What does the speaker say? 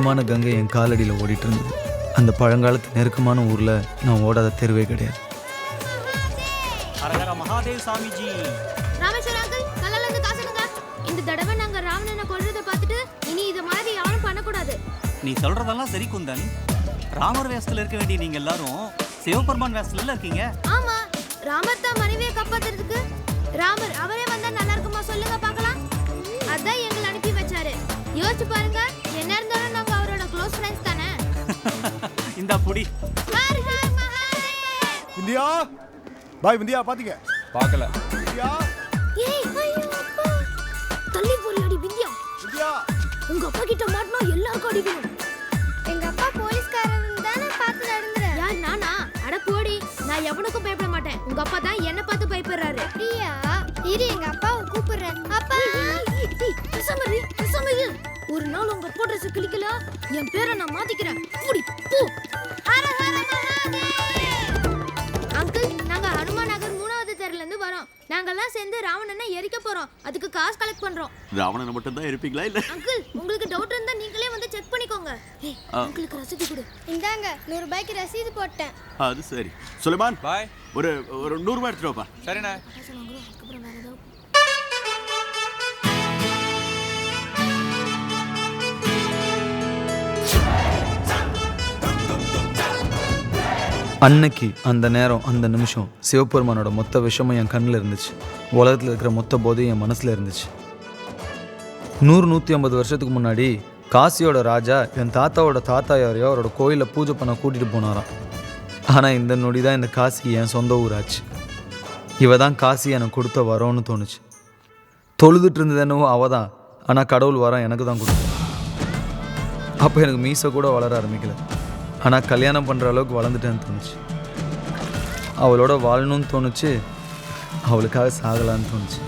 புனிதமான கங்கை என் காலடியில் ஓடிட்டு இருந்தது. அந்த பழங்காலத்து நெருக்கமான ஊரில் நான் ஓடாத தெருவே கிடையாது. மகாதேவ் சாமிஜி இந்த தடவை நாங்க ராவணனை கொல்றதை பார்த்துட்டு இனி இத மாதிரி யாரும் பண்ணக்கூடாது. நீ சொல்றதெல்லாம் சரி குந்தன். ராமர் வேஷத்துல இருக்க வேண்டிய நீங்க எல்லாரும் சிவபெருமான் வேஷத்துல இருக்கீங்க. ஆமா, ராமர் தான் மனைவியை காப்பாத்துறதுக்கு. ராமர் அவரே வந்தா நல்லா இருக்குமா சொல்லுங்க பார்க்கலாம். அதான் எங்களை அனுப்பி வச்சாரு. யோசிச்சு பாருங்க, என்ன இருந்தாலும் நாங்க அவரோட க்ளோஸ் ஃப்ரெண்ட்ஸ் தானே. இந்த புடி விந்தியா பாய். விந்தியா பாத்தீங்க? பார்க்கல. விந்தியா ஏய் ஐயோ அப்பா, தள்ளி போறியாடி விந்தியா. விந்தியா உங்க அப்பா கிட்ட மாட்டனா எல்லாருக்கும் அடிக்கணும். எங்க அப்பா போலீஸ்காரன் தானே பார்த்து நடந்துற. யார் நானா? அட போடி, நான் எவனுக்கும் பயப்பட மாட்டேன். உங்க அப்பா தான் என்ன பார்த்து பயப்படுறாரு. அப்படியா? இரு எங்க அப்பாவை கூப்பிடுறேன். அப்பா கசமரி கசமரி. ஒரு நாள் உங்க அப்பா ட்ரெஸ் கிளிக்கல, என் பேரை நான் மாத்திக்கிறேன். போடி போ. ஹர ஹர மகாதேவ். அங்கிள், நாங்க ஹனுமான் நகர் 3வது தெருல இருந்து வரோம். நாங்கெல்லாம் சேர்ந்து ராவணனை எரிக்க போறோம். அதுக்கு காசு கலெக்ட் பண்றோம். ராவணனை மட்டும் தான் இருப்பீங்களா இல்ல? அங்கிள், உங்களுக்கு டவுட் இருந்தா நீங்களே வந்து செக் பண்ணிக்கோங்க. ஏய், உங்களுக்கு ரசீது கொடு. இந்தாங்க 100 ரூபாய்க்கு ரசீது போட்டேன். அது சரி. சுலைமான் பாய். ஒரு 100 ரூபாய் எடுத்துட்டு வாப்பா. சரிண்ணே. அதுக்கப்புறம் வேற ஏதாவது. அன்னைக்கு அந்த நேரம் அந்த நிமிஷம் சிவபெருமானோட மொத்த விஷமும் என் கண்ணில் இருந்துச்சு. உலகத்தில் இருக்கிற மொத்த போதையும் என் மனசில் இருந்துச்சு. 100-150 வருஷத்துக்கு முன்னாடி காசியோட ராஜா என் தாத்தாவோட தாத்தா யாரையோ அவரோட கோயிலில் பூஜை பண்ண கூட்டிகிட்டு போனாராம். ஆனால் இந்த நொடி தான் இந்த காசி என் சொந்த ஊராச்சு. இவ தான் காசி எனக்கு கொடுத்த வரோன்னு தோணுச்சு. தொழுதுட்டு இருந்தது என்னவோ அவ தான், ஆனால் கடவுள் வரம் எனக்கு தான் கொடுத்தேன். அப்போ எனக்கு மீசை கூட வளர ஆரம்பிக்கல, ஆனால் கல்யாணம் பண்ணுற அளவுக்கு வளர்ந்துட்டேன்னு தோணுச்சு. அவளோட வாழணும்னு தோணுச்சு, அவளுக்காக சாகலான்னு தோணுச்சு.